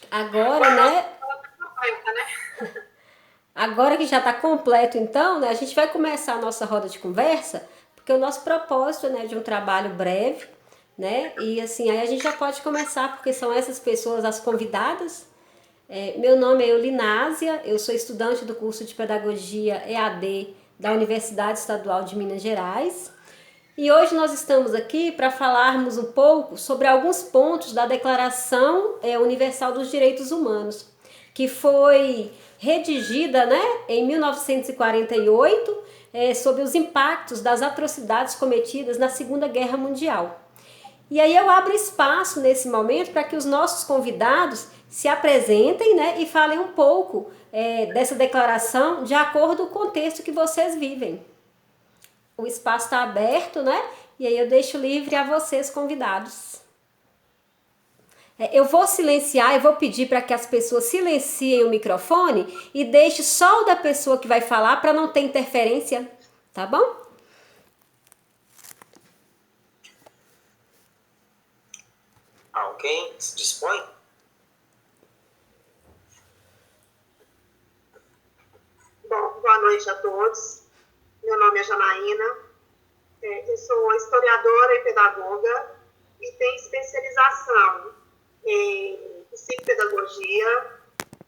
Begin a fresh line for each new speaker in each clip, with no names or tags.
Agora, né? Agora que já está completo, então, né, a gente vai começar a nossa roda de conversa, porque o nosso propósito, né, de um trabalho breve, né, e assim, aí a gente já pode começar, porque são essas pessoas as convidadas. Meu nome é Eolinásia, eu sou estudante do curso de Pedagogia EAD da Universidade Estadual de Minas Gerais. E hoje nós estamos aqui para falarmos um pouco sobre alguns pontos da Declaração Universal dos Direitos Humanos, que foi redigida, né, em 1948, sobre os impactos das atrocidades cometidas na Segunda Guerra Mundial. E aí eu abro espaço nesse momento para que os nossos convidados se apresentem, né, e falem um pouco dessa declaração de acordo com o contexto que vocês vivem. O espaço está aberto, né? E aí eu deixo livre a vocês, convidados. Eu vou silenciar, eu vou pedir para que as pessoas silenciem o microfone e deixe só o da pessoa que vai falar para não ter interferência, tá bom?
Alguém se dispõe?
Bom, boa noite a todos. Meu nome é Janaína. Eu sou historiadora e pedagoga e tenho especialização em psicopedagogia,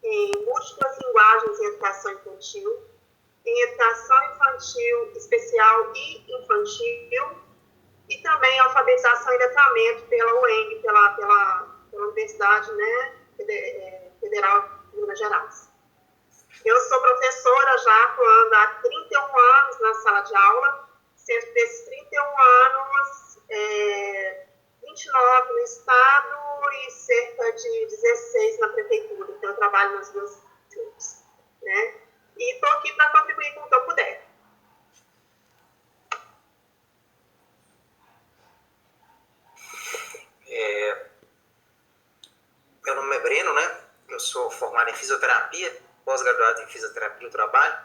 em múltiplas linguagens em educação infantil, em educação infantil especial e infantil, e também alfabetização e letramento pela UENG, pela Universidade, né, Federal de Minas Gerais. Eu sou professora já atuando há 31 anos na sala de aula, sendo desses 31 anos, 29 no estado e cerca de 16 na prefeitura. Então, eu trabalho nas duas frentes, né? E estou aqui para contribuir com o que eu puder.
Meu nome é Breno, né? Eu sou formado em fisioterapia, pós-graduado em fisioterapia do trabalho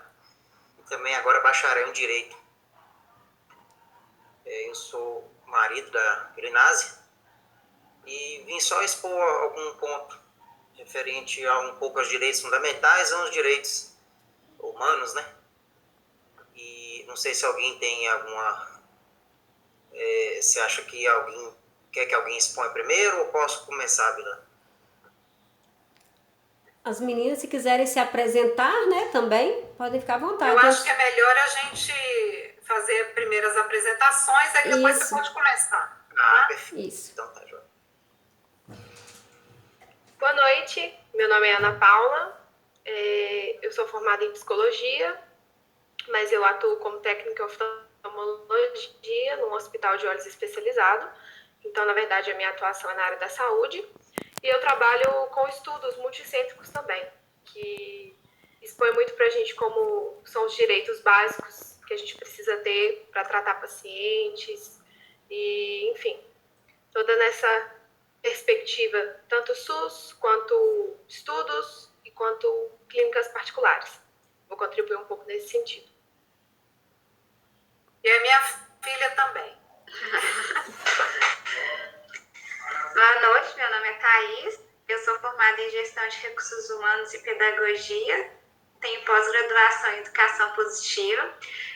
e também agora bacharel em Direito. Eu sou marido da Eolinásia e vim só expor algum ponto referente a um pouco aos direitos fundamentais e aos direitos humanos, né? E não sei se alguém tem alguma... se acha que alguém quer que alguém exponha primeiro ou posso começar, Vila?
As meninas, se quiserem se apresentar, né, também, podem ficar à vontade.
Eu acho que é melhor a gente fazer primeiras apresentações, aí depois você pode começar.
Ah, perfeito.
Isso.
Então tá, João.
Boa noite, meu nome é Ana Paula, eu sou formada em psicologia, mas eu atuo como técnica em oftalmologia num hospital de olhos especializado, então, na verdade, a minha atuação é na área da saúde, e eu trabalho com estudos multicêntricos também, que expõe muito pra gente como são os direitos básicos que a gente precisa ter para tratar pacientes, e, enfim, toda nessa perspectiva, tanto SUS, quanto estudos e quanto clínicas particulares. Vou contribuir um pouco nesse sentido.
E a minha filha também.
Boa noite, meu nome é Thaís, eu sou formada em Gestão de Recursos Humanos e Pedagogia, tenho pós-graduação em Educação Positiva.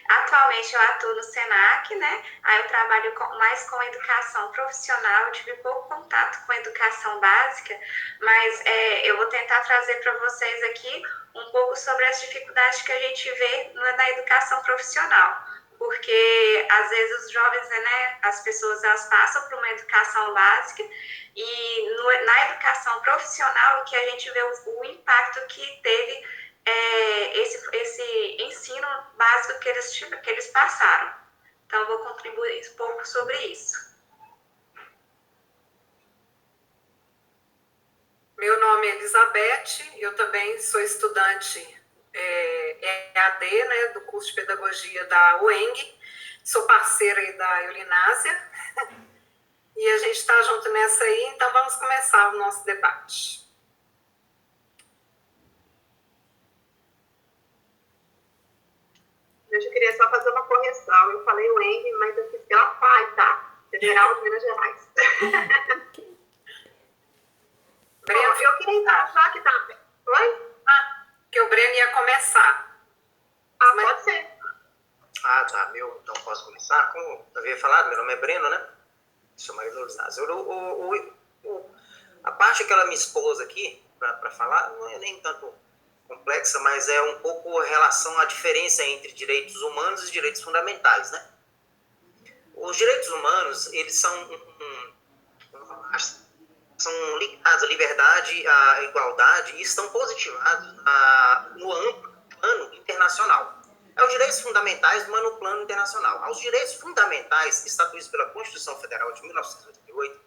Atualmente eu atuo no SENAC, né? Aí eu trabalho mais com educação profissional, eu tive pouco contato com educação básica, mas eu vou tentar trazer para vocês aqui um pouco sobre as dificuldades que a gente vê na educação profissional. Porque às vezes os jovens, né, as pessoas, elas passam por uma educação básica e na educação profissional que a gente vê o impacto que teve esse ensino básico que eles passaram. Então, eu vou contribuir um pouco sobre isso.
Meu nome é Elizabeth, eu também sou estudante EAD, né, do curso de Pedagogia da UENG, sou parceira aí da Eolinásia, e a gente está junto nessa aí, então vamos começar o nosso debate.
Eu queria só fazer uma correção. Eu falei UENG, mas eu fiz pela FAI, tá? Federal de Minas Gerais.
Breno,
eu queria entrar, já que tá. Oi?
Que o Breno ia começar.
Pode ser.
Ah, tá. Então posso começar? Como eu havia falado, meu nome é Breno, né? Sou marido do Inácio. A parte que ela me expôs aqui, para falar, não é nem tanto complexa, mas é um pouco a relação à diferença entre direitos humanos e direitos fundamentais, né? Os direitos humanos, eles são ligados à liberdade, à igualdade e estão positivados no plano internacional. É os direitos fundamentais, mas no plano internacional. Os direitos fundamentais estatuídos pela Constituição Federal de 1988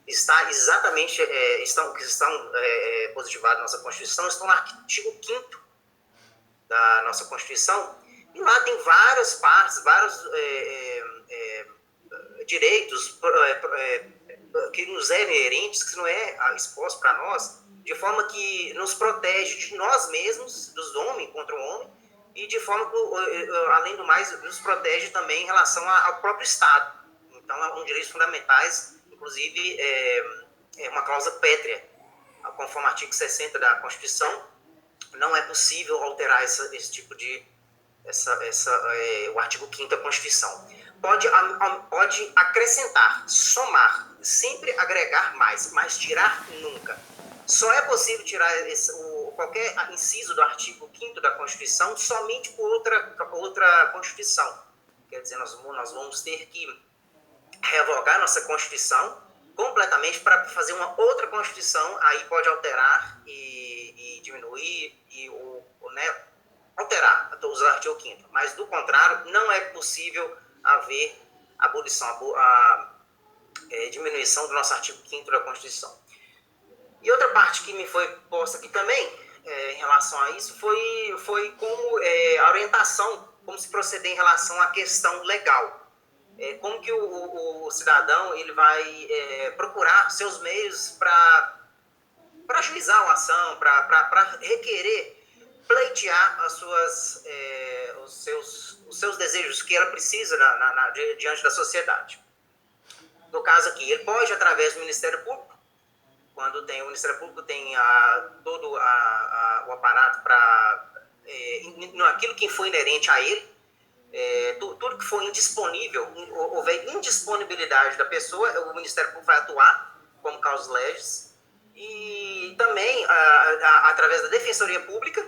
está exatamente, que estão positivados na nossa Constituição, estão no artigo 5º da nossa Constituição, e lá tem várias partes, vários direitos que nos é inerentes, que não é exposto para nós, de forma que nos protege de nós mesmos, dos homens contra o homem, e de forma que, além do mais, nos protege também em relação ao próprio Estado. Então, são direitos fundamentais, inclusive, é uma cláusula pétrea, conforme o artigo 60 da Constituição, não é possível alterar esse tipo de... o artigo 5º da Constituição. Pode acrescentar, somar, sempre agregar mais, mas tirar nunca. Só é possível tirar qualquer inciso do artigo 5º da Constituição somente por outra Constituição. Quer dizer, nós vamos ter que revogar nossa Constituição completamente para fazer uma outra Constituição, aí pode alterar e diminuir, alterar, usar o artigo 5º. Mas, do contrário, não é possível haver abolição, diminuição do nosso artigo 5º da Constituição. E outra parte que me foi posta aqui também, em relação a isso, foi como a orientação, como se proceder em relação à questão legal. Como que o cidadão ele vai procurar seus meios para ajuizar uma ação, para requerer, pleitear os seus desejos que ela precisa diante da sociedade. No caso aqui, ele pode, através do Ministério Público, quando tem o Ministério Público, tem todo o aparato para aquilo que foi inerente a ele, tudo que for indisponível, houver indisponibilidade da pessoa, o Ministério Público vai atuar como causas legis, e também através da Defensoria Pública,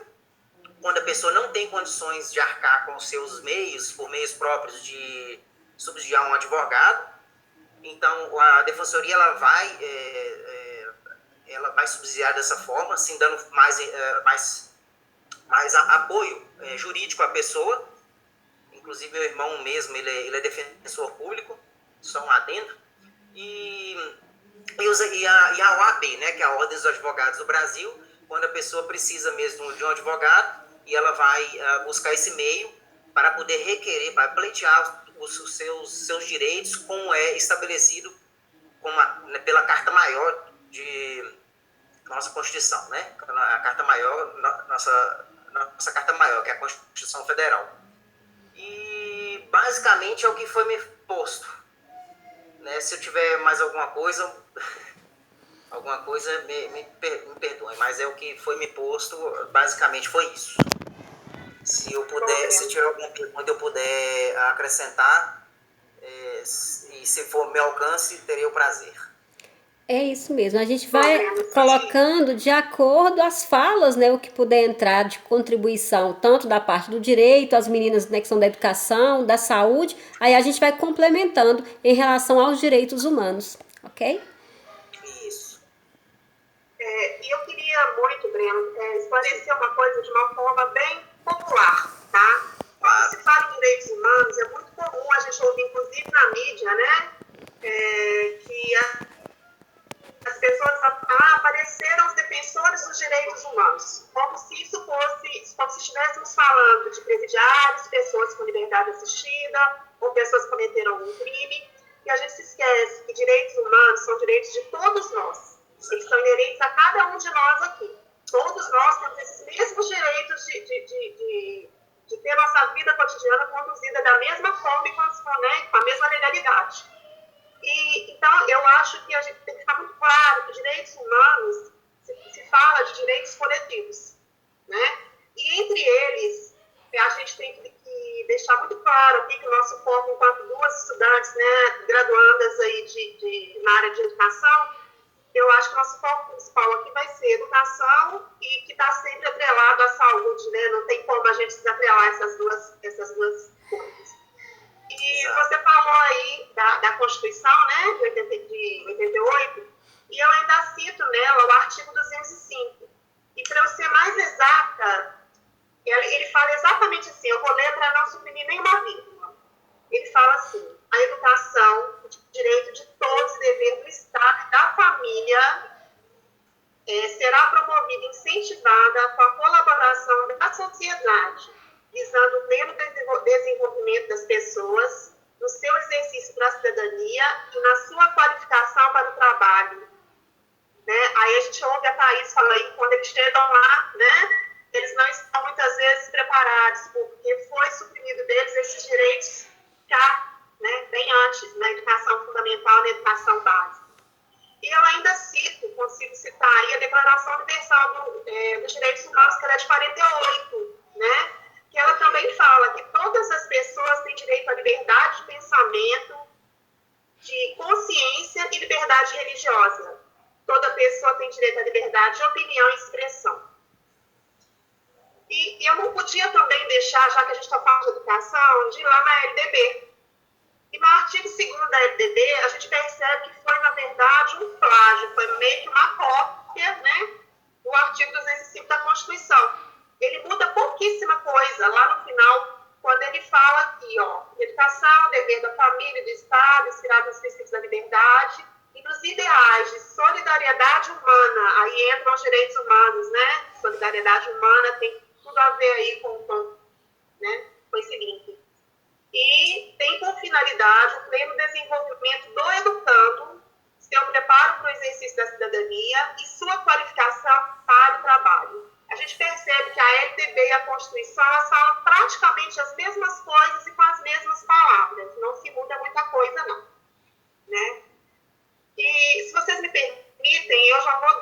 quando a pessoa não tem condições de arcar com os seus meios, por meios próprios de subsidiar um advogado, então a Defensoria ela vai subsidiar dessa forma, assim, dando mais apoio jurídico à pessoa. Inclusive, meu irmão mesmo, ele é defensor público, só um adendo. E a OAB, né, que é a Ordem dos Advogados do Brasil, quando a pessoa precisa mesmo de um advogado, e ela vai buscar esse meio para poder requerer, para pleitear os seus direitos, como é estabelecido pela Carta Maior de nossa Constituição, né? A Carta Maior, nossa Carta Maior, que é a Constituição Federal. E basicamente é o que foi me posto, né? Se eu tiver mais alguma coisa me perdoem, mas é o que foi me posto, basicamente foi isso. Se tiver alguma pergunta eu puder acrescentar, e se for meu alcance, terei o prazer.
É isso mesmo, a gente vai colocando de acordo as falas, né, o que puder entrar de contribuição, tanto da parte do direito, as meninas, né, que são da educação, da saúde, aí a gente vai complementando em relação aos direitos humanos, ok?
Isso.
E eu queria muito, Breno, esclarecer uma coisa de uma forma bem popular, tá? Quando se fala em direitos humanos, é muito comum a gente ouvir, inclusive na mídia, né, que as pessoas apareceram os defensores dos direitos humanos, como se isso fosse, como se estivéssemos falando de presidiários, pessoas com liberdade assistida, ou pessoas que cometeram algum crime, e a gente se esquece que direitos humanos são direitos de todos nós, eles são inerentes a cada um de nós aqui. Todos nós temos esses mesmos direitos de ter nossa vida cotidiana conduzida da mesma forma e com a mesma legalidade. Então, eu acho que a gente tem que ficar muito claro que direitos humanos se fala desenvolvidos, né? E entre eles, a gente tem que deixar muito claro aqui que o nosso foco, enquanto duas estudantes, né, graduandas aí na área de educação, eu acho que o nosso foco principal aqui vai ser educação e que está sempre atrelado à saúde, né? Não tem como a gente desatrelar essas duas coisas. E você falou aí da Constituição, né, de 88, e eu ainda cito nela o artigo 205. E para eu ser mais exata, ele fala exatamente assim, eu vou ler para não suprimir nenhuma vírgula. Ele fala assim: a educação, o direito de todos e dever do Estado e da família será promovida e incentivada com a colaboração da sociedade, visando o pleno desenvolvimento das pessoas, no seu exercício para a cidadania e na sua qualificação para o trabalho. Né? Aí a gente ouve a Thaís falar aí, quando eles chegam lá, né, eles não estão muitas vezes preparados, porque foi suprimido deles esses direitos já, né, bem antes, na educação fundamental, na educação básica. E eu ainda consigo citar aí a Declaração Universal dos Direitos Humanos, que ela é de 48, né, que ela também fala que todas as pessoas têm direito à liberdade de pensamento, de consciência e liberdade religiosa. Toda pessoa tem direito à liberdade de opinião e expressão. E eu não podia também deixar, já que a gente está falando de educação, de ir lá na LDB. E no artigo 2º da LDB, a gente percebe que foi, na verdade, um plágio, foi meio que uma cópia, né, do artigo 205 da Constituição. Ele muda pouquíssima coisa lá no final, quando ele fala aqui, ó, educação, dever da família e do Estado, inspirado nos princípios da liberdade e nos ideais de solidariedade humana. Aí entram os direitos humanos, né? Solidariedade humana tem tudo a ver aí com esse link. E tem por finalidade o pleno desenvolvimento do educando, seu preparo para o exercício da cidadania e sua qualificação para o trabalho. A gente percebe que a LDB e a Constituição elas falam praticamente as mesmas coisas e com as mesmas palavras. Não se muda muita coisa, não. Né? E se vocês me permitem, eu já vou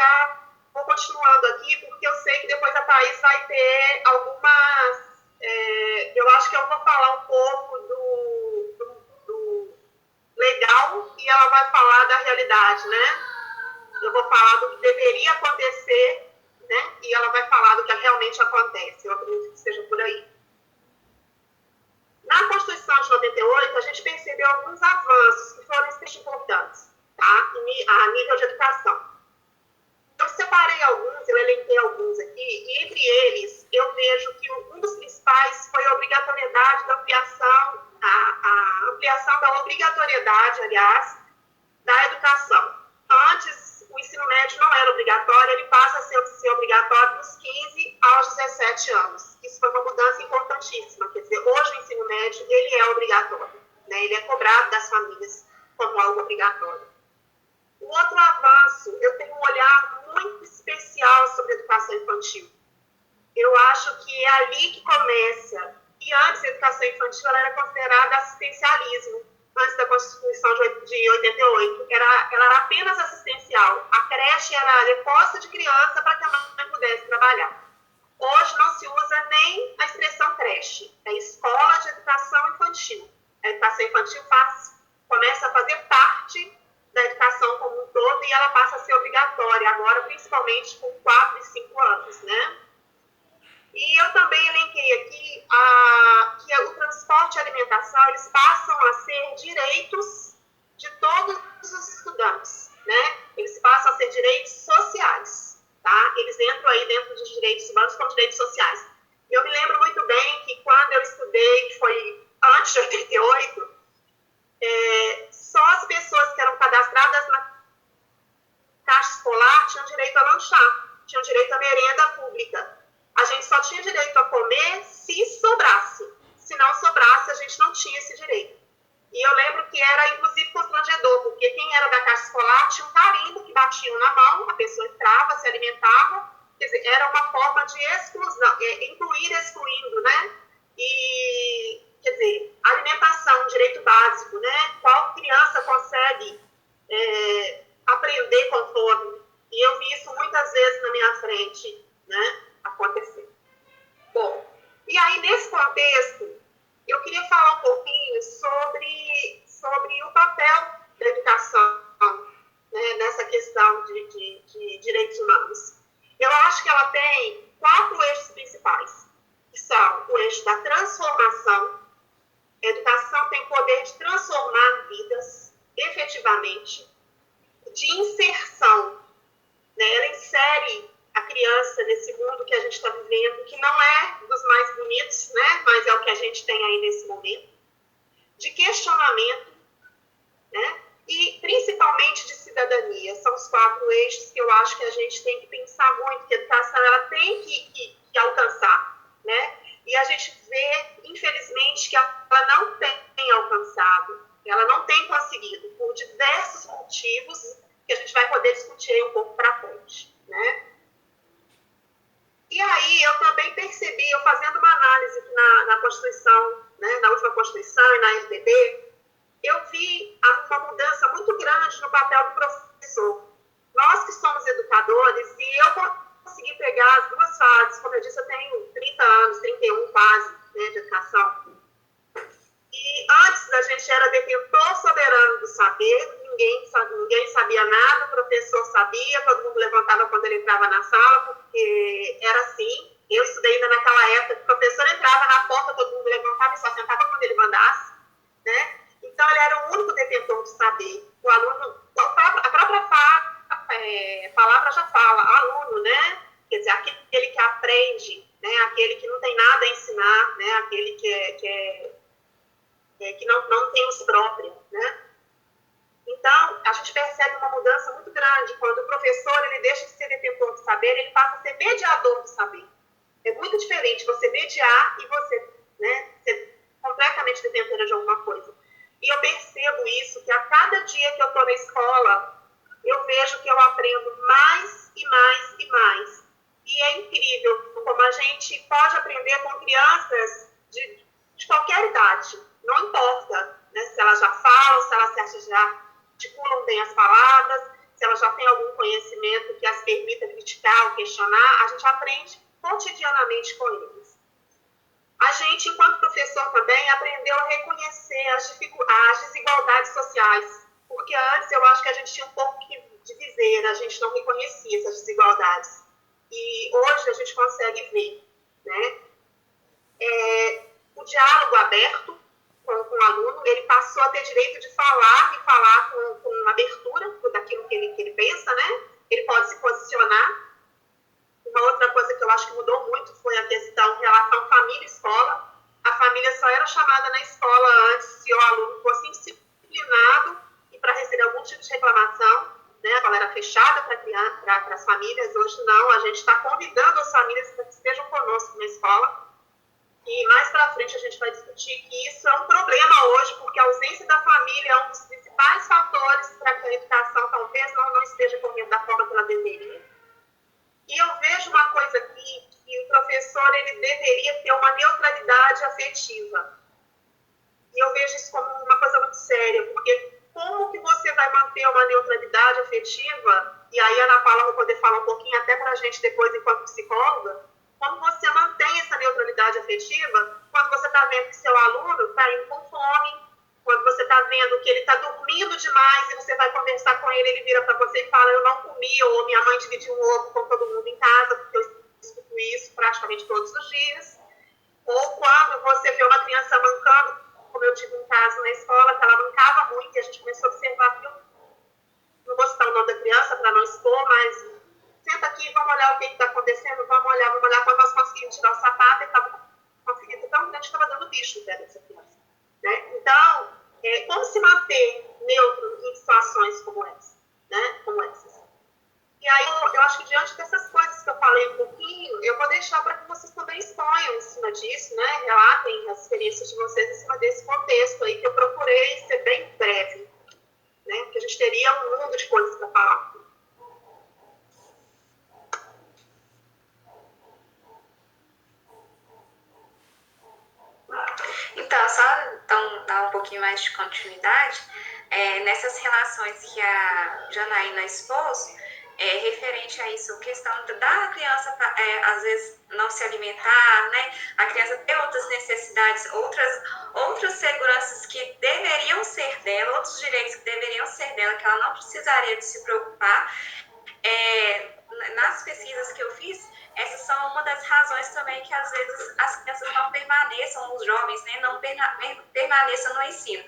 continuando aqui, porque eu sei que depois a Thaís vai ter algumas... eu acho que eu vou falar um pouco do legal e ela vai falar da realidade, né? Eu vou falar do que deveria acontecer, né? E ela vai falar do que realmente acontece. Eu acredito que seja por aí. Na Constituição de 98, a gente percebeu alguns avanços que foram extremamente importantes, tá? A nível de educação. Eu separei alguns, eu elenquei alguns aqui, e entre eles eu vejo que um dos principais foi a obrigatoriedade da ampliação, a ampliação da obrigatoriedade, aliás, da educação. Antes, o ensino médio não era obrigatório, ele passa a ser obrigatório dos 15 aos 17 anos. Isso foi uma mudança importantíssima, quer dizer, hoje o ensino médio, ele é obrigatório, né? Ele é cobrado das famílias como algo obrigatório. O outro avanço, eu tenho um olhar muito especial sobre a educação infantil. Eu acho que é ali que começa. E antes, a educação infantil ela era considerada assistencialismo, antes da Constituição de 88. Ela era apenas assistencial. A creche era depósito de criança para que a mãe pudesse trabalhar. Hoje não se usa nem a expressão creche, é escola de educação infantil. A educação infantil começa a fazer parte da educação como um todo e ela passa a ser obrigatória, agora principalmente com 4 e 5 anos, né? E eu também elenquei aqui que o transporte e a alimentação, eles passam a ser direitos de todos os estudantes, né? Eles passam a ser direitos sociais, tá? Eles entram aí dentro dos direitos humanos como direitos sociais. Eu me lembro muito bem que quando eu estudei, que foi antes de 88, só as pessoas que eram cadastradas na caixa escolar tinham direito a lanchar, tinham direito à merenda pública. A gente só tinha direito a comer se sobrasse. Se não sobrasse, a gente não tinha esse direito. E eu lembro que era, inclusive, constrangedor, porque quem era da caixa escolar tinha um carimbo que batiam na mão, a pessoa entrava, se alimentava, quer dizer, era uma forma de exclusão, incluir excluindo, né? E, quer dizer, alimentação, um direito básico, né? Qual criança consegue aprender com fome? E eu vi isso muitas vezes na minha frente, né? acontecer. Bom, e aí nesse contexto, eu queria falar um pouquinho sobre o papel da educação, né, nessa questão de direitos humanos. Eu acho que ela tem 4 eixos principais, que são o eixo da transformação. A educação tem o poder de transformar vidas, efetivamente, de inserção, né? Ela insere a criança nesse mundo que a gente está vivendo, que não é dos mais bonitos, né? Mas é o que a gente tem aí nesse momento, de questionamento, né? E principalmente de cidadania. São os 4 eixos que eu acho que a gente tem que pensar muito, que a educação ela tem que alcançar, né? E a gente vê, infelizmente, que ela não tem alcançado, ela não tem conseguido, por diversos motivos que a gente vai poder discutir aí um pouco para frente, né? E aí eu também percebi, eu fazendo uma análise aqui na Constituição, né, na última Constituição e na LDB, eu vi uma mudança muito grande no papel do professor. Nós que somos educadores, e eu consegui pegar as 2 fases, como eu disse, eu tenho 30 anos, 31 quase, né, de educação. E antes a gente era detentor soberano do saber, ninguém sabia nada, o professor sabia, todo mundo levantava quando ele entrava na sala, porque era assim. Eu estudei ainda naquela época, o professor entrava na porta, todo mundo levantava e só sentava quando ele mandasse, né? Então ele era o único detentor do saber. O aluno, a própria palavra já fala, aluno, né? Quer dizer, aquele que aprende, né? Aquele que não tem nada a ensinar, né? Aquele que não tem os próprios, né? Então, a gente percebe uma mudança muito grande. Quando o professor ele deixa de ser detentor do saber, ele passa a ser mediador do saber. É muito diferente você mediar e você, né, ser completamente detentora de alguma coisa. E eu percebo isso, que a cada dia que eu estou na escola, eu vejo que eu aprendo mais e mais e mais. E é incrível como a gente pode aprender com crianças de qualquer idade. Não importa, né, se elas já falam, se elas já articulam bem as palavras, se elas já têm algum conhecimento que as permita criticar ou questionar, a gente aprende cotidianamente com eles. A gente, enquanto professor também, aprendeu a reconhecer as desigualdades sociais, porque antes eu acho que a gente tinha um pouco de viseira, a gente não reconhecia essas desigualdades. E hoje a gente consegue ver, né? O diálogo aberto com o aluno, ele passou a ter direito de falar e falar com abertura daquilo que ele pensa, né? Ele pode se posicionar. Uma outra coisa que eu acho que mudou muito foi a questão em relação família-escola. A família só era chamada na escola antes se o aluno fosse indisciplinado e para receber algum tipo de reclamação, né? A escola era fechada para as famílias. Hoje não, a gente está convidando as famílias para que estejam conosco na escola. E mais para frente a gente vai discutir que isso é um problema hoje, porque a ausência da família é um dos principais fatores para que a educação talvez não esteja correndo da forma que ela deveria. E eu vejo uma coisa aqui, que o professor ele deveria ter uma neutralidade afetiva. E eu vejo isso como uma coisa muito séria, porque como que você vai manter uma neutralidade afetiva, e aí a Ana Paula vai poder falar um pouquinho até para a gente depois enquanto psicóloga, como você mantém essa neutralidade afetiva quando você está vendo que seu aluno está indo com fome, quando você está vendo que ele está dormindo demais e você vai conversar com ele, ele vira para você e fala, eu não comi, ou minha mãe dividiu um ovo com todo mundo em casa, porque eu escuto isso praticamente todos os dias. Ou quando você vê uma criança mancando, como eu tive um caso na escola, que ela mancava muito e a gente começou a observar, não vou citar o nome da criança para não expor, mas senta aqui, vamos olhar o que está acontecendo, vamos olhar. Quando nós conseguimos tirar o sapato, ele estava com uma ferida tão grande que estava dando bicho dessa criança. Né? Então, como se manter neutro em situações como essa, né? Como essas. E aí, eu acho que diante dessas coisas que eu falei um pouquinho, eu vou deixar para que vocês também exponham em cima disso, né? Relatem as experiências de vocês em cima desse contexto aí, que eu procurei ser bem breve, né? Porque a gente teria um mundo de coisas para falar.
Então, só dar um pouquinho mais de continuidade, nessas relações que a Janaína expôs, referente a isso, questão da criança, às vezes, não se alimentar, né? A criança ter outras necessidades, outras seguranças que deveriam ser dela, outros direitos que deveriam ser dela, que ela não precisaria de se preocupar. Nas pesquisas que eu fiz, essas são uma das razões também que às vezes as crianças não permaneçam, os jovens, né, não permaneçam no ensino.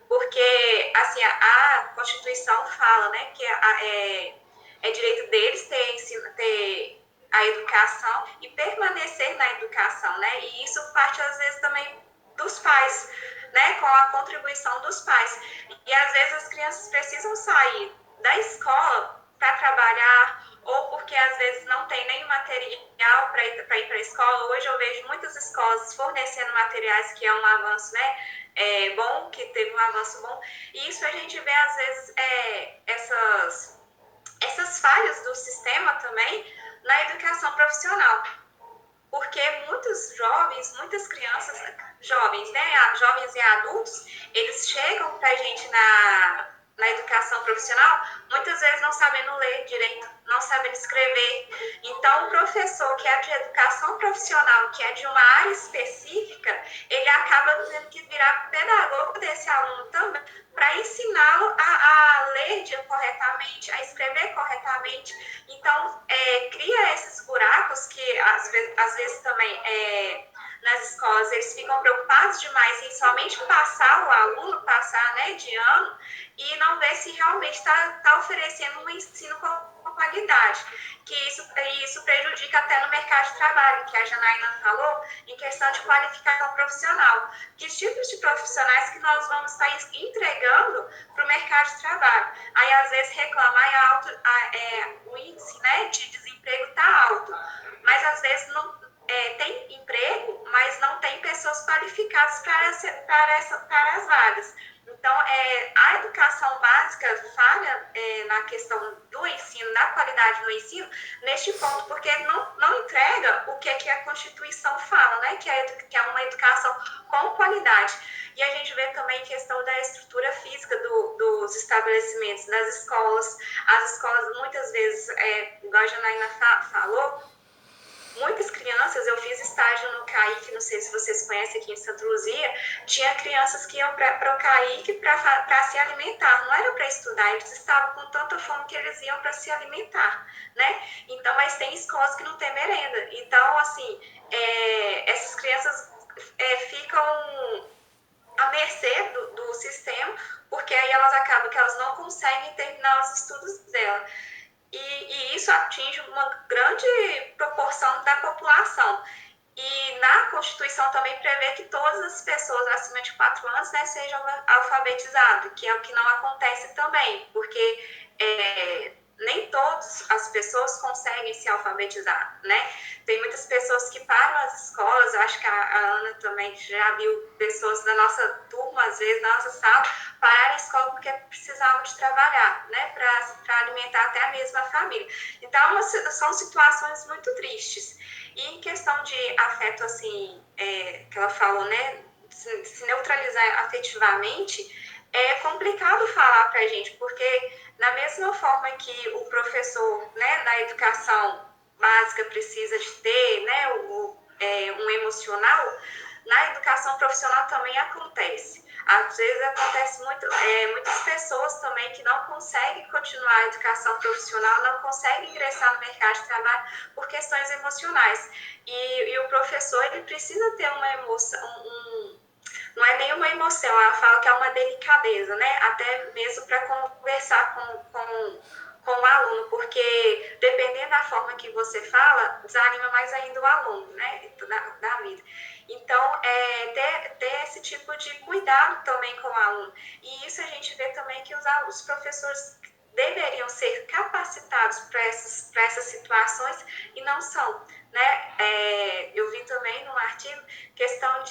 Porque assim, a Constituição fala, né, que é direito deles ter a educação e permanecer na educação, né? E isso parte às vezes também dos pais, né, com a contribuição dos pais. E às vezes as crianças precisam sair da escola para trabalhar, ou porque às vezes não tem nem material para ir para a escola. Hoje eu vejo muitas escolas fornecendo materiais, que é um avanço, né, bom, que teve um avanço bom. E isso a gente vê às vezes essas falhas do sistema também na educação profissional. Porque muitos jovens, muitas crianças, jovens, né, jovens e adultos, eles chegam para a gente na educação profissional, muitas vezes não sabendo ler direito, não sabendo escrever. Então, o professor que é de educação profissional, que é de uma área específica, ele acaba tendo que virar pedagogo desse aluno também, para ensiná-lo a ler corretamente, a escrever corretamente. Então, cria esses buracos que, às vezes também, nas escolas, eles ficam preocupados demais em somente passar o aluno, passar, né, de ano, e não ver se realmente está oferecendo um ensino com qualidade. Que isso prejudica até no mercado de trabalho, que a Janaína falou, em questão de qualificação profissional. Que tipos de profissionais que nós vamos estar entregando para o mercado de trabalho? Aí, às vezes, reclamar o índice, né, de desemprego está alto, mas às vezes não tem emprego, mas não tem pessoas qualificadas para as vagas. Então, a educação básica falha na questão do ensino, da qualidade do ensino, neste ponto, porque não entrega o que a Constituição fala, né? Que é uma educação com qualidade. E a gente vê também a questão da estrutura física dos estabelecimentos, das escolas. As escolas, muitas vezes, igual a Janaína falou, muitas crianças, eu fiz estágio no CAIC, não sei se vocês conhecem aqui em Santa Luzia, tinha crianças que iam para o CAIC para se alimentar, não era para estudar, eles estavam com tanta fome que eles iam para se alimentar, né? Então, mas tem escolas que não tem merenda. Então, assim, essas crianças ficam à mercê do sistema, porque aí elas acabam que elas não conseguem terminar os estudos dela. E isso atinge uma grande proporção da população. E na Constituição também prevê que todas as pessoas acima de 4 anos, né, sejam alfabetizadas, que é o que não acontece também, porque nem todas as pessoas conseguem se alfabetizar, né? Tem muitas pessoas que param as escolas, eu acho que a Ana também já viu pessoas da nossa turma, às vezes, na nossa sala, parar a escola porque precisavam de trabalhar, né, para alimentar até a mesma família. Então, são situações muito tristes. E em questão de afeto, assim, que ela falou, né, se neutralizar afetivamente, é complicado falar para a gente, porque da mesma forma que o professor, né, na educação básica precisa de ter, né, um emocional, na educação profissional também acontece. Às vezes acontece muitas pessoas também que não conseguem continuar a educação profissional, não conseguem ingressar no mercado de trabalho por questões emocionais. E o professor, ele precisa ter uma emoção, não é nenhuma emoção, ela fala que é uma delicadeza, né? Até mesmo para conversar com o aluno, porque dependendo da forma que você fala, desanima mais ainda o aluno, né? Da vida. Então, ter esse tipo de cuidado também com o aluno. E isso a gente vê também que os professores deveriam ser capacitados para essas situações e não são, né? Eu vi também num artigo questão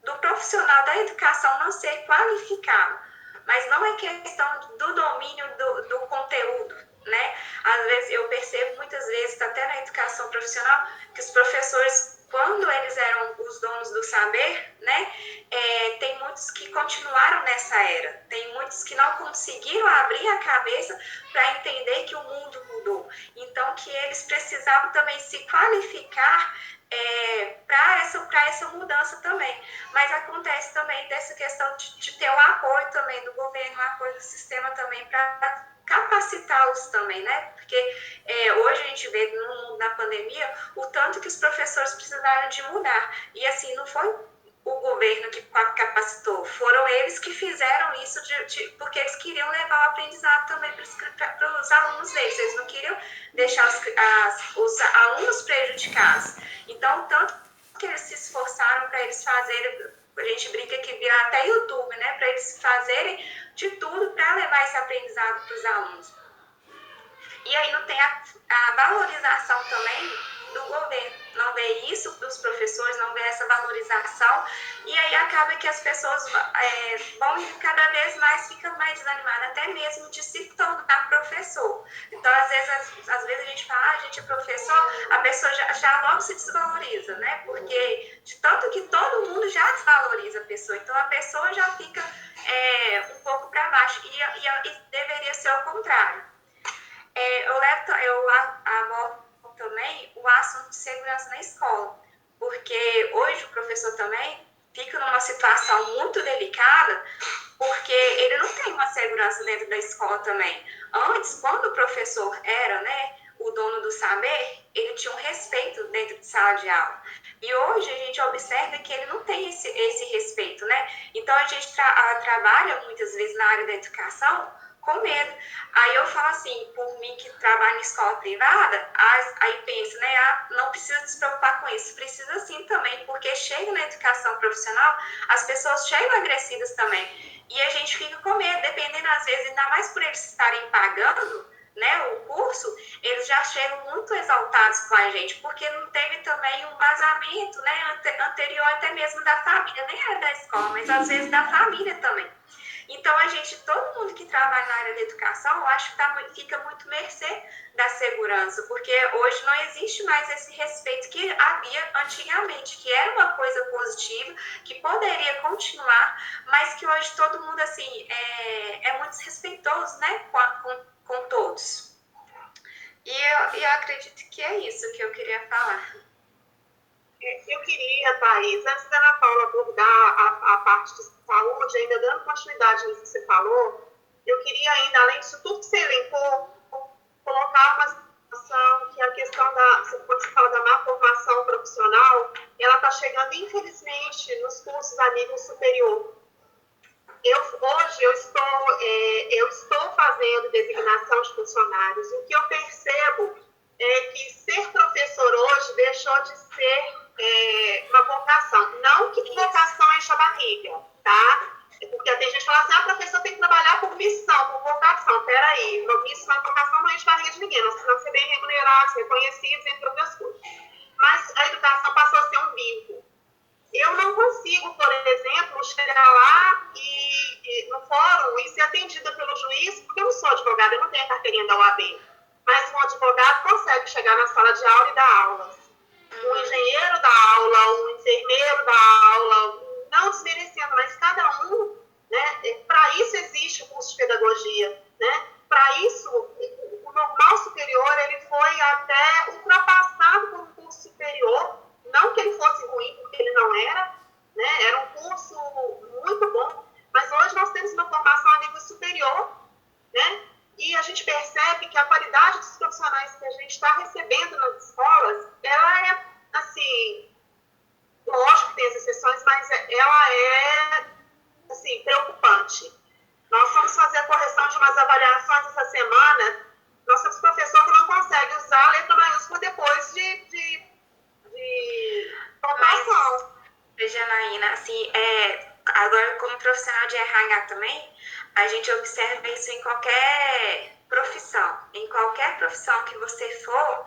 do profissional da educação não ser qualificado, mas não é questão do domínio do conteúdo, né? Às vezes eu percebo muitas vezes, até na educação profissional, que os professores, quando eles eram os donos do saber, né? Tem muitos que continuaram nessa era, tem muitos que não conseguiram abrir a cabeça para entender que o mundo mudou. Então, que eles precisavam também se qualificar para essa mudança também. Mas acontece também dessa questão de ter o apoio também do governo, o apoio do sistema também para capacitá-los também, né? Porque hoje a gente vê no mundo da pandemia o tanto que os professores precisaram de mudar. E assim, não foi o governo que capacitou, foram eles que fizeram isso porque eles queriam levar o aprendizado também para os alunos deles, eles não queriam deixar os alunos prejudicados. Então, tanto que eles se esforçaram para eles fazerem, a gente brinca que virar até YouTube, né, para eles fazerem de tudo para levar esse aprendizado para os alunos. E aí não tem a valorização também do governo, não vê isso dos professores, não vê essa valorização, e aí acaba que as pessoas vão cada vez mais, ficam mais desanimadas, até mesmo de se tornar professor. Então, às vezes a gente fala, a gente é professor, a pessoa já logo se desvaloriza, né? Porque de tanto que todo mundo já desvaloriza a pessoa, então a pessoa já fica um pouco para baixo, e deveria ser o contrário. Eu abordo também o assunto de segurança na escola, porque hoje o professor também fica numa situação muito delicada, porque ele não tem uma segurança dentro da escola também. Antes, quando o professor era, né, o dono do saber, ele tinha um respeito dentro de sala de aula. E hoje a gente observa que ele não tem esse respeito, né? Então a gente trabalha muitas vezes na área da educação com medo. Aí eu falo assim, por mim que trabalho em escola privada, aí penso, né, não precisa se preocupar com isso, precisa sim também, porque chega na educação profissional, as pessoas chegam agressivas também, e a gente fica com medo, dependendo às vezes, ainda mais por eles estarem pagando, né, o curso, eles já chegam muito exaltados com a gente, porque não teve também um vazamento, né, anterior até mesmo da família, nem era da escola, mas às vezes da família também. Então, todo mundo que trabalha na área da educação, eu acho que fica muito mercê da segurança, porque hoje não existe mais esse respeito que havia antigamente, que era uma coisa positiva, que poderia continuar, mas que hoje todo mundo, assim, é muito desrespeitoso, né, com todos. E eu acredito que é isso que eu queria falar.
Eu queria, Thaís, antes da Ana Paula abordar a parte de saúde, ainda dando continuidade nisso que você falou, eu queria ainda, além disso tudo que você elencou, colocar uma situação que a questão quando você fala da má formação profissional, ela está chegando, infelizmente, nos cursos a nível superior. Hoje eu estou fazendo designação de funcionários, e o que eu percebo é que ser professor hoje deixou de ser uma vocação. Não que vocação enche a barriga, tá? Porque tem gente que fala assim, a professor tem que trabalhar por missão, por vocação. Peraí, missão e vocação não enche a barriga de ninguém, nós precisamos ser bem remunerados, reconhecidos, entre outras coisas. Mas a educação passou a ser um bico. Eu não consigo, por exemplo, chegar lá no fórum e ser atendida pelo juiz, porque eu não sou advogada, eu não tenho a carteirinha da OAB. Mas um advogado consegue chegar na sala de aula e dar aulas. Um engenheiro dá aula, um enfermeiro dá aula, não desmerecendo, mas cada um, né? Para isso existe o curso de pedagogia, né? Para isso, o normal superior, ele foi até ultrapassado por um curso superior, não que ele fosse ruim, porque ele não era, né? Era um curso muito bom, mas hoje nós temos uma formação a nível superior, né? E a gente percebe que a qualidade dos profissionais que a gente está recebendo nas escolas, ela é, assim, lógico que tem as exceções, mas ela é, assim, preocupante. Nós fomos fazer a correção de umas avaliações essa semana, nós temos professor que não consegue usar a letra maiúscula depois de pontuação.
Janaína, assim, agora como profissional de RH também, a gente observa isso em qualquer profissão. Em qualquer profissão que você for,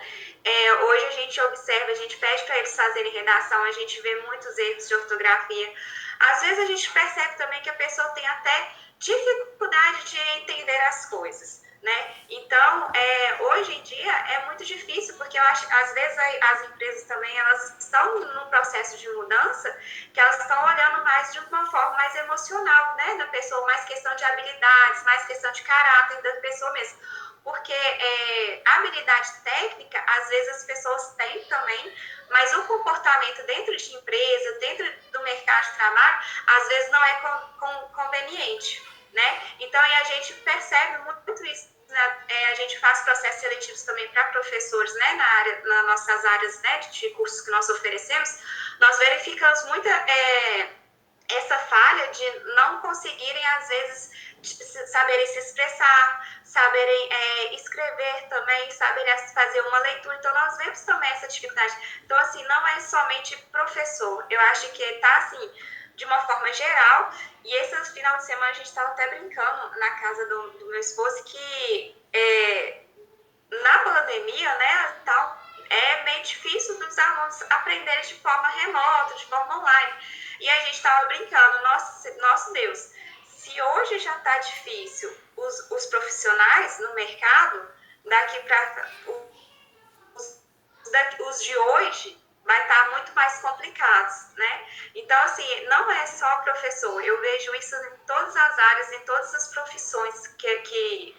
hoje a gente observa, a gente pede para eles fazerem redação, a gente vê muitos erros de ortografia. Às vezes a gente percebe também que a pessoa tem até dificuldade de entender as coisas, né? Então, hoje em dia é muito difícil, porque eu acho que às vezes as empresas também elas estão num processo de mudança que elas estão olhando mais de uma forma mais emocional, né? Da pessoa, mais questão de habilidades, mais questão de caráter da pessoa mesmo. Porque a habilidade técnica, às vezes as pessoas têm também, mas o comportamento dentro de empresa, dentro do mercado de trabalho, às vezes não é conveniente, né? Então, a gente percebe muito isso, né? A gente faz processos seletivos também para professores, né? Nas nossas áreas, né? De cursos que nós oferecemos, nós verificamos muito essa falha de não conseguirem, às vezes, saberem se expressar, saberem escrever também, saberem fazer uma leitura. Então, nós vemos também essa dificuldade. Então, assim, não é somente professor. Eu acho que está, assim, de uma forma geral. E esse final de semana a gente estava até brincando na casa do meu esposo que na pandemia, né, tal, é meio difícil dos alunos aprenderem de forma remota, de forma online. E a gente estava brincando, nosso Deus, se hoje já está difícil os profissionais no mercado, daqui para os de hoje vai estar muito mais complicados, né? Então, assim, não é só professor, eu vejo isso em todas as áreas, em todas as profissões que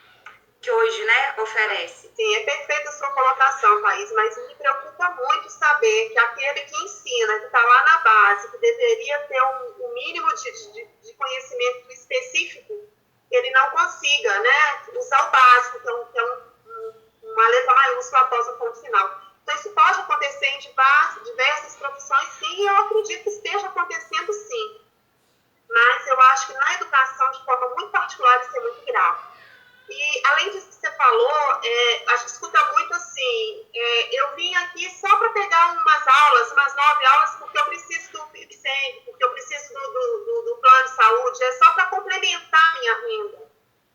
hoje, né, oferece.
Sim, é perfeita a sua colocação, Thaís, mas me preocupa muito saber que aquele que ensina, que está lá na base, que deveria ter um mínimo de conhecimento específico, ele não consiga, né, usar o básico, que é uma letra maiúscula após o ponto final. Então, isso pode acontecer em diversas profissões, sim, e eu acredito que esteja acontecendo, sim. Mas eu acho que na educação, de forma muito particular, isso é muito grave. E, além disso que você falou, a gente escuta muito assim, eu vim aqui só para pegar umas 9 aulas, porque eu preciso do PIBCEM, porque eu preciso do plano de saúde, é só para complementar a minha renda.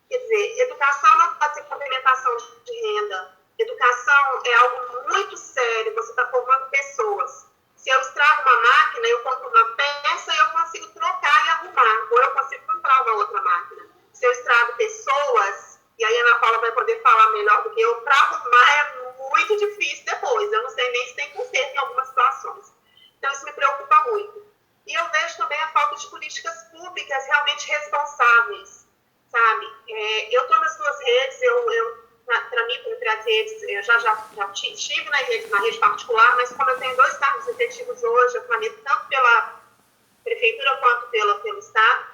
Quer dizer, educação não pode ser complementação de renda. Educação é algo muito sério, você está formando pessoas. Se eu estrago uma máquina, eu compro uma peça e eu consigo trocar e arrumar, ou eu consigo comprar uma outra máquina. Se eu estrago pessoas, e aí a Ana Paula vai poder falar melhor do que eu, para arrumar é muito difícil depois. Eu não sei nem se tem conserto em algumas situações. Então, isso me preocupa muito. E eu vejo também a falta de políticas públicas realmente responsáveis, sabe? Eu estou nas duas redes, para mim, entre as redes, eu já estive na rede particular, mas como eu tenho 2 cargos efetivos hoje, eu tramito tanto pela prefeitura quanto pelo Estado,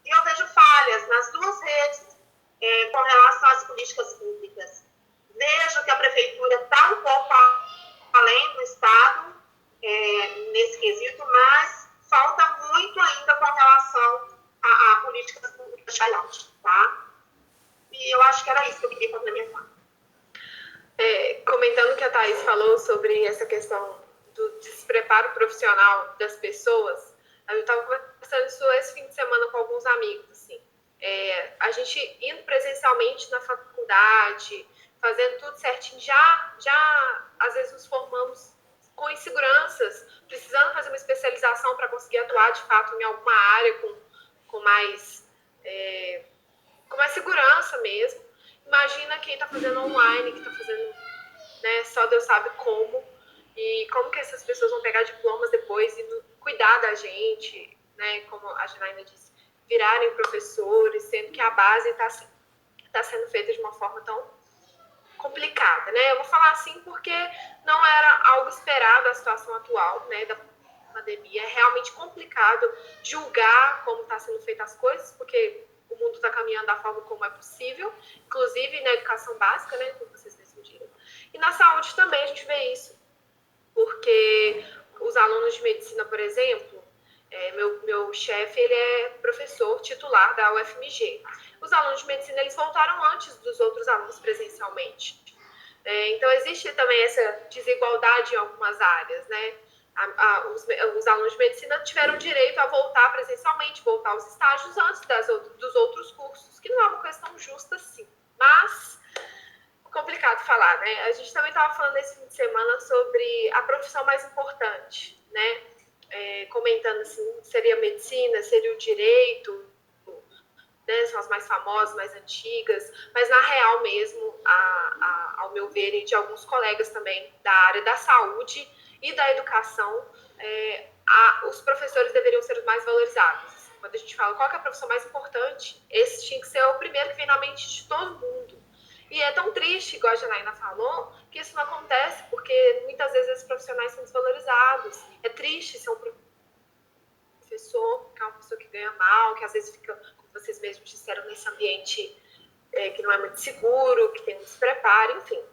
e eu vejo falhas nas duas redes, com relação às políticas públicas. Vejo que a prefeitura está um pouco além do Estado nesse quesito, mas falta muito ainda com relação a políticas públicas de layout, tá? E eu acho que era isso que eu queria complementar.
Comentando o que a Thaís falou sobre essa questão do despreparo profissional das pessoas, eu estava conversando isso esse fim de semana com alguns amigos, assim. A gente indo presencialmente na faculdade, fazendo tudo certinho, já às vezes nos formamos com inseguranças, precisando fazer uma especialização para conseguir atuar de fato em alguma área com mais segurança mesmo. Imagina quem está fazendo online, que está fazendo, né, só Deus sabe como, e como que essas pessoas vão pegar diplomas depois e cuidar da gente, né, como a Janaína disse, virarem professores, sendo que a base está sendo feita de uma forma tão complicada, né? Eu vou falar assim porque não era algo esperado a situação atual, né, da pandemia. É realmente complicado julgar como está sendo feitas as coisas, porque o mundo está caminhando da forma como é possível, inclusive na educação básica, né, como vocês decidiram. E na saúde também a gente vê isso, porque os alunos de medicina, por exemplo, meu chefe, ele é professor titular da UFMG. Os alunos de medicina, eles voltaram antes dos outros alunos presencialmente. Então, existe também essa desigualdade em algumas áreas, né? Os alunos de medicina tiveram direito a voltar presencialmente, voltar aos estágios antes dos outros cursos, que não é uma questão justa, sim. Mas, complicado falar, né? A gente também estava falando esse fim de semana sobre a profissão mais importante, né? Comentando assim, seria a medicina, seria o direito, né? São as mais famosas, mais antigas, mas na real mesmo, ao meu ver, e de alguns colegas também da área da saúde e da educação, os professores deveriam ser os mais valorizados. Quando a gente fala qual que é a profissão mais importante, esse tinha que ser o primeiro que vem na mente de todo mundo. E é tão triste, igual a Janaína falou, que isso não acontece, porque muitas vezes esses profissionais são desvalorizados. É triste ser um professor, que é uma pessoa que ganha mal, que às vezes fica, como vocês mesmos disseram, nesse ambiente que não é muito seguro, que tem um despreparo, enfim.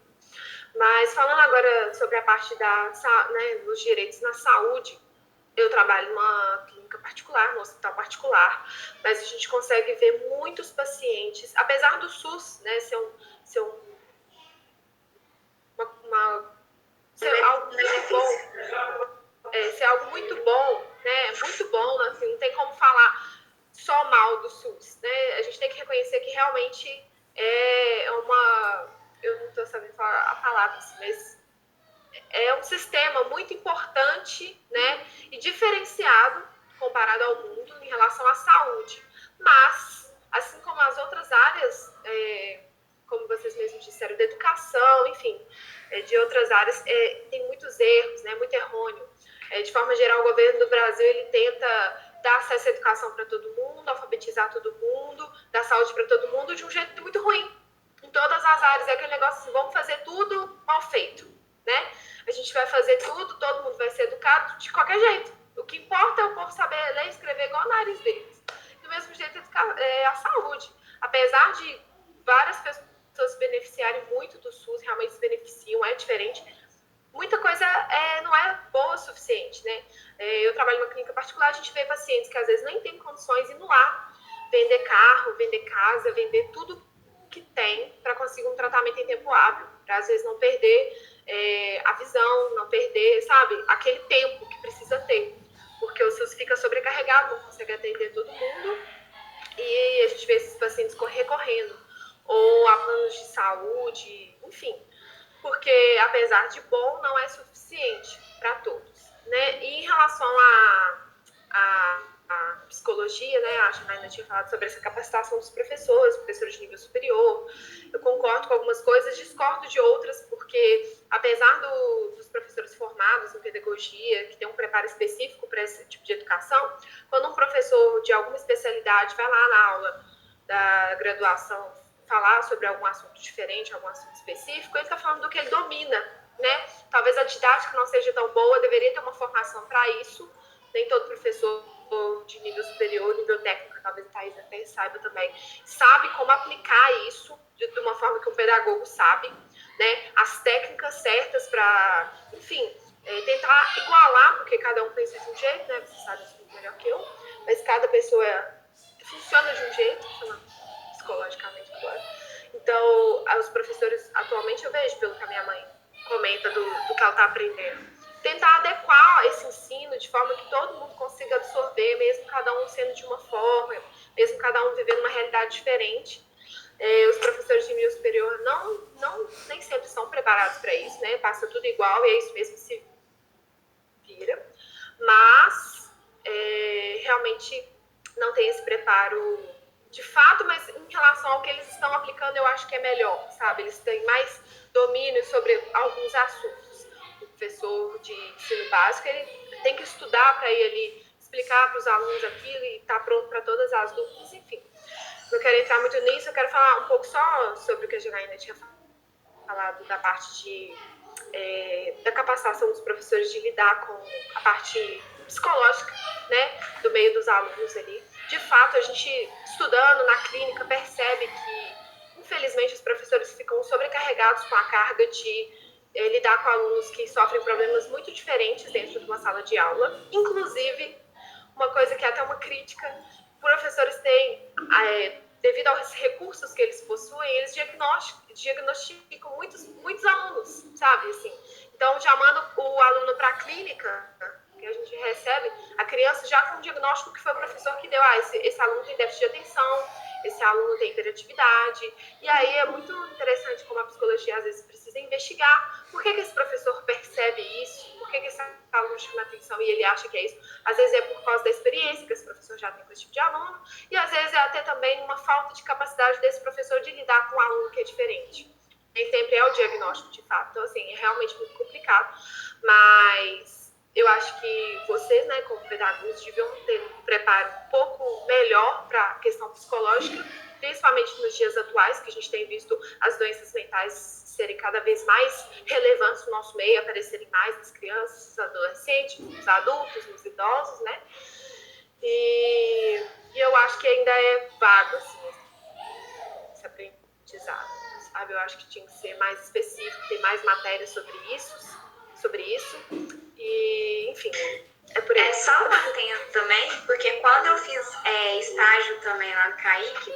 Mas falando agora sobre a parte dos direitos na saúde, eu trabalho numa clínica particular, num hospital particular, mas a gente consegue ver muitos pacientes, apesar do SUS, né, ser algo muito bom, ser algo muito bom, né, muito bom, assim, não tem como falar só mal do SUS, né, a gente tem que reconhecer que realmente eu não estou sabendo falar a palavra, mas é um sistema muito importante, né, e diferenciado comparado ao mundo em relação à saúde. Mas, assim como as outras áreas, como vocês mesmos disseram, da educação, enfim, de outras áreas, tem muitos erros, né, muito errôneo. De forma geral, o governo do Brasil ele tenta dar acesso à educação para todo mundo, alfabetizar todo mundo, dar saúde para todo mundo de um jeito muito ruim. Em todas as áreas, é aquele negócio assim, vamos fazer tudo mal feito, né? A gente vai fazer tudo, todo mundo vai ser educado de qualquer jeito. O que importa é o povo saber ler e escrever igual o nariz deles. Do mesmo jeito, a saúde. Apesar de várias pessoas se beneficiarem muito do SUS, realmente se beneficiam, é diferente, muita coisa não é boa o suficiente, né? Eu trabalho em uma clínica particular, a gente vê pacientes que às vezes nem têm condições de ir no lar, vender carro, vender casa, vender tudo que tem para conseguir um tratamento em tempo hábil, para às vezes não perder a visão, não perder, sabe, aquele tempo que precisa ter, porque o SUS fica sobrecarregado, não consegue atender todo mundo, e a gente vê esses pacientes recorrendo, ou a planos de saúde, enfim, porque apesar de bom, não é suficiente para todos, né? E em relação à psicologia, né? A Janaína tinha falado sobre essa capacitação dos professores de nível superior. Eu concordo com algumas coisas, discordo de outras, porque apesar dos professores formados em pedagogia, que tem um preparo específico para esse tipo de educação, quando um professor de alguma especialidade vai lá na aula da graduação falar sobre algum assunto diferente, algum assunto específico, ele está falando do que ele domina, né? Talvez a didática não seja tão boa, deveria ter uma formação para isso. Nem todo professor de nível superior, nível técnico, talvez a Thaís até saiba também, sabe como aplicar isso de uma forma que um pedagogo sabe, né? As técnicas certas para, enfim, tentar igualar, porque cada um pensa de um jeito, né? Você sabe isso muito melhor que eu, mas cada pessoa funciona de um jeito, psicologicamente agora. Então, os professores, atualmente, eu vejo, pelo que a minha mãe comenta do que ela está aprendendo, tentar adequar esse ensino de forma que todo mundo consiga absorver, mesmo cada um sendo de uma forma, mesmo cada um vivendo uma realidade diferente. Os professores de nível superior nem sempre são preparados para isso, né? Passa tudo igual e é isso mesmo que se vira. Mas, realmente, não tem esse preparo de fato, mas em relação ao que eles estão aplicando, eu acho que é melhor, sabe? Eles têm mais domínio sobre alguns assuntos. O professor de ensino básico, ele tem que estudar para ir ali explicar para os alunos aquilo e estar pronto para todas as dúvidas, enfim. Não quero entrar muito nisso, eu quero falar um pouco só sobre o que a Janaína tinha falado da parte da capacitação dos professores de lidar com a parte psicológica, né, do meio dos alunos ali. De fato, a gente, estudando na clínica, percebe que, infelizmente, os professores ficam sobrecarregados com a carga de lidar com alunos que sofrem problemas muito diferentes dentro de uma sala de aula. Inclusive, uma coisa que é até uma crítica, professores têm, devido aos recursos que eles possuem, eles diagnosticam muitos alunos, sabe, assim. Então, já manda o aluno para a clínica, que a gente recebe, a criança já com um diagnóstico que foi o professor que deu, esse aluno tem déficit de atenção, esse aluno tem hiperatividade, e aí é muito interessante como a psicologia às vezes precisa investigar por que esse professor percebe isso, por que esse aluno chama atenção e ele acha que é isso. Às vezes é por causa da experiência que esse professor já tem com esse tipo de aluno, e às vezes é até também uma falta de capacidade desse professor de lidar com um aluno que é diferente. Nem sempre é o diagnóstico, de fato. Então, assim, é realmente muito complicado. Mas eu acho que vocês, né, como pedagogos, deviam ter um preparo um pouco melhor para a questão psicológica, principalmente nos dias atuais, que a gente tem visto as doenças mentais serem cada vez mais relevantes no nosso meio, aparecerem mais nas crianças, nos adolescentes, nos adultos, nos idosos, né? E eu acho que ainda é vago, assim, esse aprendizado, sabe? Eu acho que tinha que ser mais específico, ter mais matéria sobre isso. E, enfim, é por aí.
Só mantendo também, porque quando eu fiz estágio também lá no CAIC,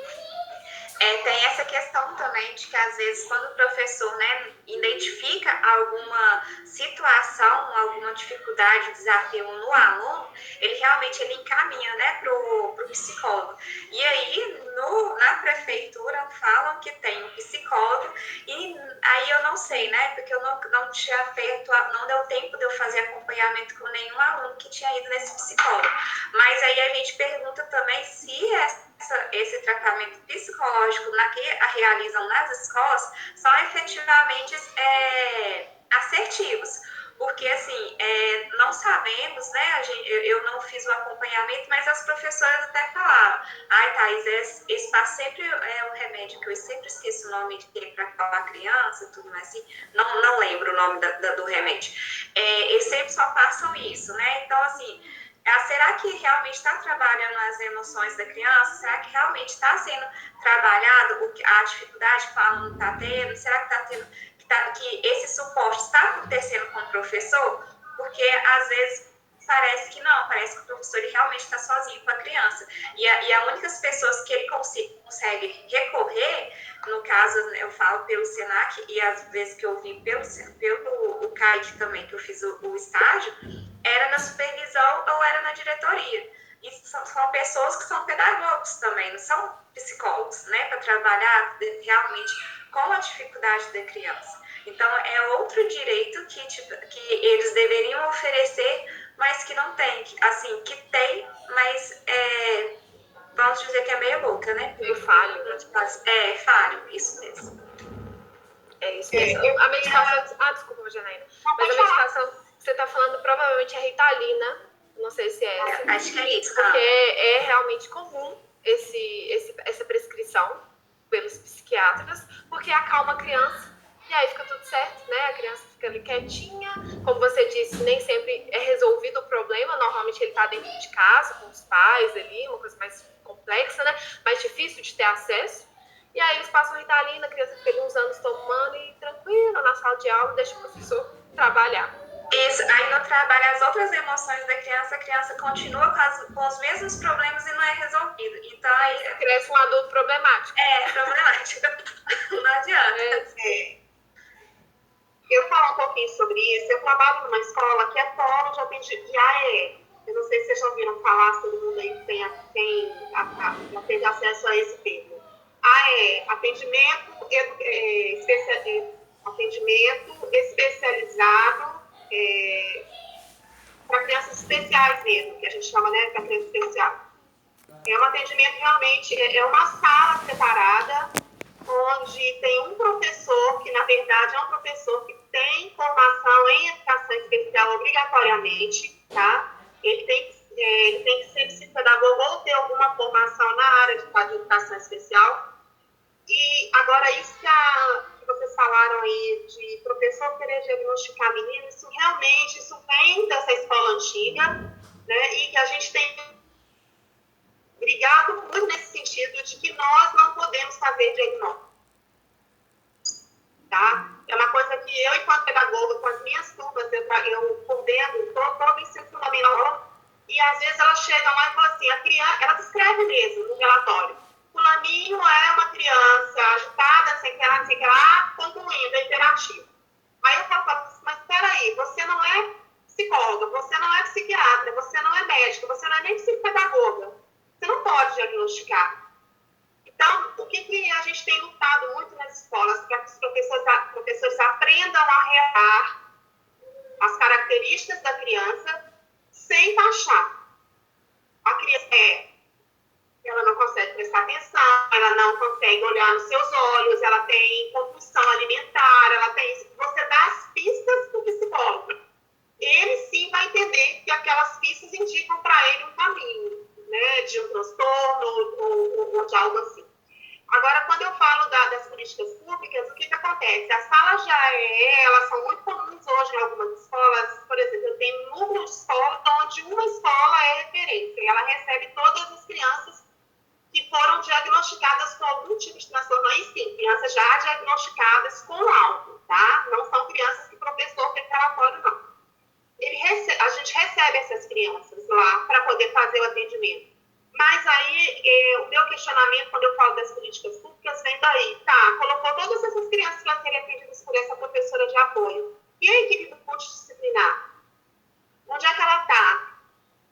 tem essa questão também de que, às vezes, quando o professor, né, identifica alguma situação, alguma dificuldade, desafio no aluno, ele realmente encaminha, né, pro psicólogo. E aí, na prefeitura, falam que tem um psicólogo, e aí eu não sei, né, porque eu não tinha feito, não deu tempo de eu fazer acompanhamento com nenhum aluno que tinha ido nesse psicólogo. Mas aí a gente pergunta também se esse tratamento psicológico que realizam nas escolas são efetivamente assertivos. Porque, assim, não sabemos, né, eu não fiz o acompanhamento, mas as professoras até falaram, Thaís, esse passo sempre é um remédio que eu sempre esqueço o nome dele para falar criança, tudo mais assim, não lembro o nome do remédio. Eles sempre só passam isso, né, então, assim, será que realmente está trabalhando as emoções da criança? Será que realmente está sendo trabalhado a dificuldade que o aluno está tendo? Será que está tendo que esse suporte está acontecendo com o professor? Porque às vezes parece que não, parece que o professor ele realmente está sozinho com a criança. E as únicas pessoas que ele consegue recorrer, no caso eu falo pelo SENAC e às vezes que eu vi pelo CAIC também, que eu fiz o estágio, era na supervisão ou era na diretoria. E são pessoas que são pedagogos também, não são psicólogos, né, para trabalhar realmente com a dificuldade da criança. Então, é outro direito que eles deveriam oferecer, mas que não tem. Assim, que tem, mas vamos dizer que é meia boca, né?
Meio falho.
Falho, isso mesmo.
É isso mesmo. A medicação... desculpa, Janaína. Mas a medicação que você está falando provavelmente é Ritalina. Não sei se é essa.
Acho que é isso.
Porque é realmente comum essa prescrição pelos psiquiatras, porque acalma a criança. E aí fica tudo certo, né? A criança fica ali quietinha. Como você disse, nem sempre é resolvido o problema. Normalmente ele está dentro de casa, com os pais ali, uma coisa mais complexa, né? Mais difícil de ter acesso. E aí eles passam Ritalina, a criança fica ali uns anos tomando e tranquila na sala de aula, deixa o professor trabalhar.
Isso, aí no trabalho, as outras emoções da criança, a criança continua com os mesmos problemas e não é resolvido. Então aí
cresce um adulto problemático.
Problemático. Não adianta.
Eu falo um pouquinho sobre isso. Eu trabalho numa escola que é polo de atendimento de AE. Eu não sei se vocês já ouviram falar, se todo mundo aí já teve acesso a esse termo. AE, atendimento especializado para crianças especiais mesmo, que a gente chama, né, para criança especial. É um atendimento realmente, é uma sala separada, onde tem um professor, que na verdade é um professor que tem formação em educação especial obrigatoriamente, tá? Ele tem que ser psicopedagogo ou ter alguma formação na área de educação especial. E agora, isso que vocês falaram aí, de professor querer diagnosticar menino, isso vem dessa escola antiga, né? E que a gente tem brigado muito nesse sentido de que nós não podemos fazer diagnóstico. Tá? É uma coisa que eu, enquanto pedagoga, com as minhas turmas, eu coordeno todo o ensino fundamental, e às vezes elas chegam lá e falam assim, a criança, ela descreve mesmo no relatório, fulaninho é uma criança agitada, sem que lá, concluindo, é imperativo. Aí eu falo, mas peraí, você não é psicóloga, você não é psiquiatra, você não é médica, você não é nem psicopedagoga. Você não pode diagnosticar. Então, o que a gente tem lutado muito nas escolas, para que os professores aprendam a relar as características da criança sem taxar. A criança ela não consegue prestar atenção, ela não consegue olhar nos seus olhos, ela tem compulsão alimentar, ela tem... Você dá as pistas para o psicólogo. Ele sim vai entender que aquelas pistas indicam para ele um caminho, né, de um transtorno ou de algo assim. Agora, quando eu falo das políticas públicas, o que acontece? As salas de AE, elas são muito comuns hoje em algumas escolas. Por exemplo, eu tenho um núcleo de escola onde uma escola é referência e ela recebe todas as crianças que foram diagnosticadas com algum tipo de transtorno. Aí sim, crianças já diagnosticadas com algo, tá? Não são crianças que o professor tem relatório, não. A gente recebe essas crianças lá para poder fazer o atendimento. Mas aí, o meu questionamento, quando eu falo das políticas públicas, vem daí. Tá, colocou todas essas crianças para serem atendidas por essa professora de apoio. E a equipe multidisciplinar? Onde é que ela está?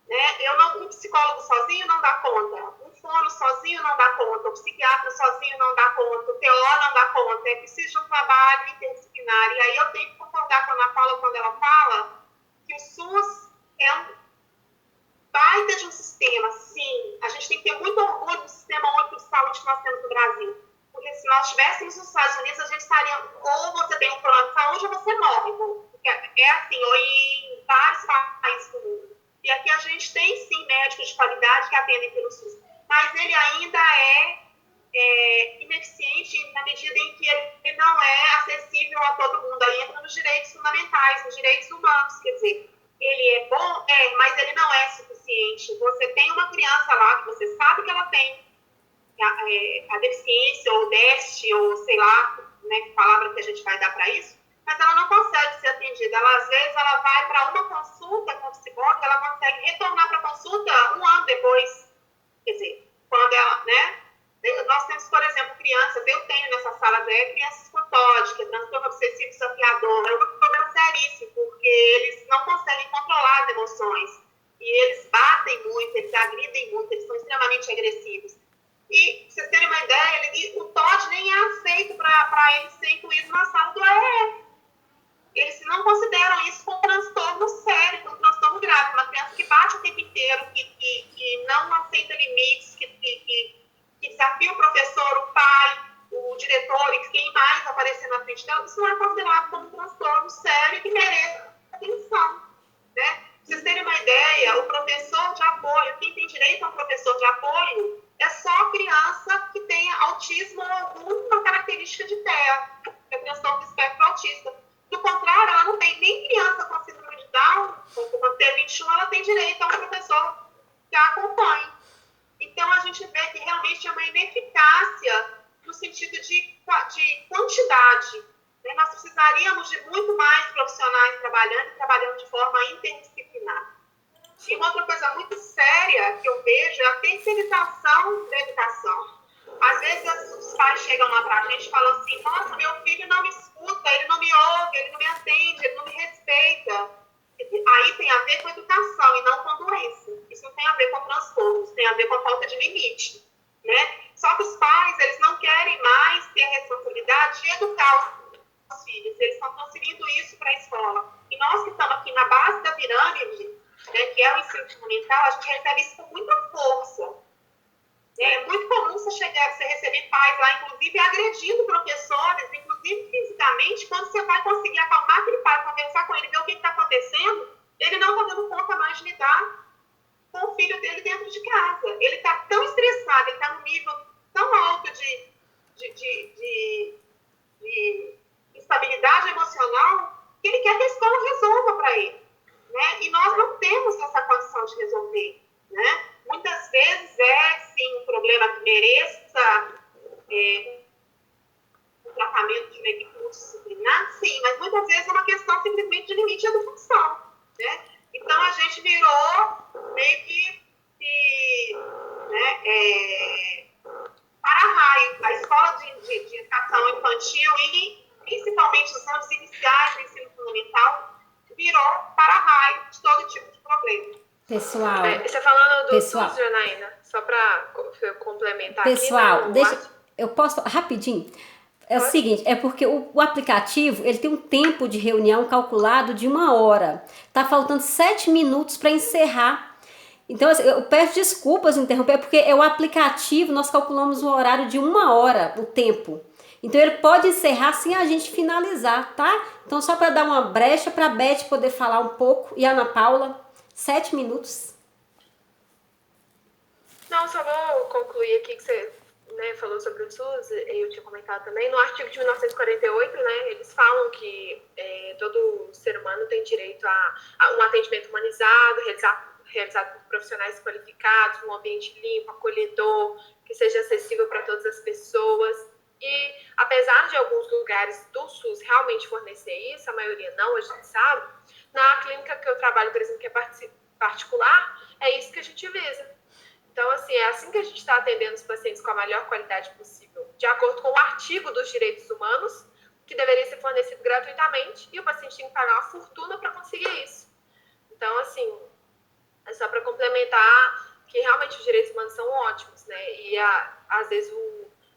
Né? Um psicólogo sozinho não dá conta. Um fono sozinho não dá conta. Um psiquiatra sozinho não dá conta. O TO não dá conta. É preciso de um trabalho interdisciplinar. E aí eu tenho que concordar com a Ana Paula quando ela fala que o SUS é um baita de um sistema, sim. A gente tem que ter muito orgulho do sistema único de saúde que nós temos no Brasil. Porque se nós estivéssemos nos Estados Unidos, a gente estaria, ou você tem um problema de saúde, ou você morre. Porque é assim, ou em vários países do mundo. E aqui a gente tem, sim, médicos de qualidade que atendem pelo SUS. Mas ele ainda é ineficiente na medida em que ele não é acessível a todo mundo. Aí entra nos direitos fundamentais, nos direitos humanos, quer dizer, ele é bom, mas ele não é suficiente. Você tem uma criança lá que você sabe que ela tem a deficiência, ou déficit, ou sei lá, né, que palavra que a gente vai dar para isso, mas ela não consegue ser atendida. Às vezes, ela vai para uma consulta com o psicólogo, ela consegue retornar para a consulta um ano depois. Quer dizer, quando ela, né? Nós temos, por exemplo, crianças, eu tenho nessa sala de crianças com TOD, que é transtorno obsessivo desafiador. É um problema seríssimo, porque eles não conseguem controlar as emoções. E eles batem muito, eles agridem muito, eles são extremamente agressivos. E, pra vocês terem uma ideia, o TOD nem é aceito para ele ser incluído na sala do AEF. Eles não consideram isso como um transtorno sério, como um transtorno grave. Uma criança que bate o tempo inteiro, que não aceita limites, que desafia o professor, o pai, o diretor e quem mais aparecer na frente dela, isso não é considerado como um transtorno sério que merece atenção. Né? Pra vocês terem uma ideia, o professor de apoio, quem tem direito a um professor de apoio, é só criança que tenha autismo ou alguma característica de TEA, que é transtorno do espectro autista. Do contrário, ela não tem nem criança com síndrome de Down, ou com T21, ela tem direito a um professor que a acompanhe. Então, a gente vê que realmente é uma ineficácia no sentido de quantidade. Né? Nós precisaríamos de muito mais profissionais trabalhando de forma interdisciplinar. E uma outra coisa muito séria que eu vejo é a terceirização da educação. Às vezes os pais chegam lá pra gente e falam assim: nossa, meu filho não me escuta, ele não me ouve, ele não me atende, ele não me respeita. Aí tem a ver com educação e não com doença. Isso não tem a ver com transtorno, isso tem a ver com a falta de limite. Né? Só que os pais, eles não querem mais ter a responsabilidade de educar os filhos. Eles estão transferindo isso para a escola. E nós que estamos aqui na base da pirâmide, né, que é o ensino fundamental, a gente recebe isso com muita força. É muito comum você receber pais lá, inclusive, agredindo professores, inclusive fisicamente, quando você vai conseguir acalmar aquele pai, conversar com ele, ver o que está acontecendo, ele não está dando conta mais de lidar com o filho dele dentro de casa. Ele está tão estressado, ele está num nível tão alto de instabilidade emocional, que ele quer que a escola resolva para ele. Né? E nós não temos essa condição de resolver. Né? Muitas vezes sim, um problema que mereça um tratamento de uma equipe multidisciplinar, sim, mas muitas vezes é uma questão simplesmente de limite de educação. Né? Então, a gente virou meio que para-raio. A escola de educação infantil e principalmente os anos iniciais do ensino fundamental virou para-raio de todo tipo de problema.
Pessoal,
você falando do SUS, Janaína, só para complementar
pessoal,
aqui.
eu posso rapidinho. É o seguinte, é porque o aplicativo, ele tem um tempo de reunião calculado de 1 hora. Tá faltando 7 minutos para encerrar. Então, assim, eu peço desculpas de interromper, porque é o aplicativo, nós calculamos o horário de 1 hora, o tempo. Então, ele pode encerrar sem a gente finalizar, tá? Então, só para dar uma brecha para a Beth poder falar um pouco, e a Ana Paula, 7 minutos.
Não, só vou concluir aqui que você, né, falou sobre o SUS, eu tinha comentado também. No artigo de 1948, né, eles falam que todo ser humano tem direito a um atendimento humanizado, realizado por profissionais qualificados, um ambiente limpo, acolhedor, que seja acessível para todas as pessoas. E apesar de alguns lugares do SUS realmente fornecer isso, a maioria não, a gente sabe, na clínica que eu trabalho, por exemplo, que é particular, é isso que a gente visa. Então, assim, é assim que a gente está atendendo os pacientes com a melhor qualidade possível, de acordo com o artigo dos direitos humanos, que deveria ser fornecido gratuitamente, e o paciente tem que pagar uma fortuna para conseguir isso. Então, assim, é só para complementar que realmente os direitos humanos são ótimos, né? E às vezes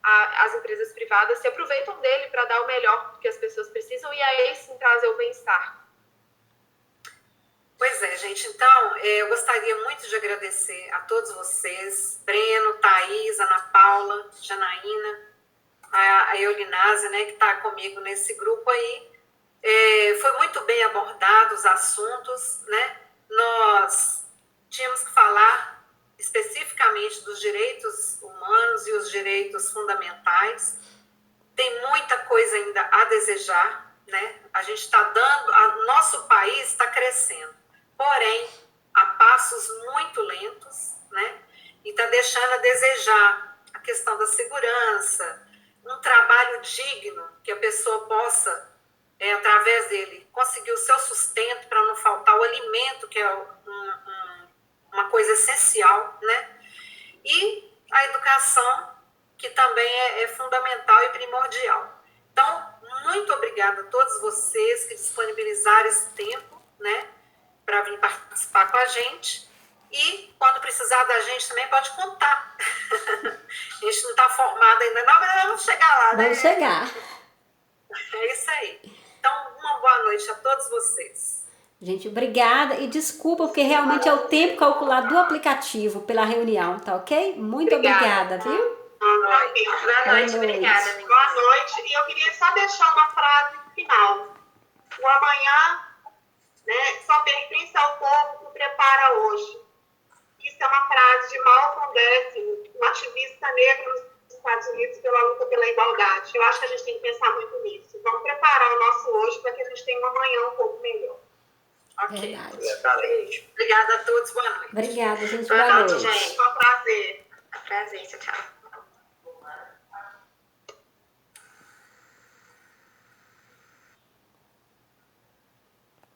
as empresas privadas se aproveitam dele para dar o melhor que as pessoas precisam e aí sim trazer o bem-estar.
Pois é, gente. Então, eu gostaria muito de agradecer a todos vocês, Breno, Thaís, Ana Paula, Janaína, a Eolinásia, né, que está comigo nesse grupo aí. Foi muito bem abordado os assuntos, né? Nós tínhamos que falar especificamente dos direitos humanos e os direitos fundamentais. Tem muita coisa ainda a desejar, né? A gente está nosso país está crescendo, porém, a passos muito lentos, né? E está deixando a desejar a questão da segurança, um trabalho digno, que a pessoa possa, através dele, conseguir o seu sustento para não faltar o alimento, que é uma coisa essencial, né? E a educação, que também é fundamental e primordial. Então, muito obrigada a todos vocês que disponibilizaram esse tempo, né, para vir participar com a gente. E, quando precisar da gente, também pode contar. A gente não está formado ainda, não, mas vamos chegar lá, né?
Vamos chegar.
É isso aí. Então, uma boa noite a todos vocês.
Gente, obrigada e desculpa, porque realmente é o tempo calculado do aplicativo pela reunião, tá ok? Muito obrigada, viu?
Boa noite, obrigada, amiga.
Boa noite. E eu queria só deixar uma frase final. O amanhã, né, só pertence ao povo que o prepara hoje. Isso é uma frase de Malcolm X, um ativista negro nos Estados Unidos pela luta pela igualdade. Eu acho que a gente tem que pensar muito nisso. Vamos preparar o nosso hoje para que a gente tenha um amanhã um pouco melhor.
Ok.
Verdade.
Obrigada a todos, boa noite.
Obrigada, gente.
Boa noite, gente.
Foi um prazer.
Prazer, tchau, tchau.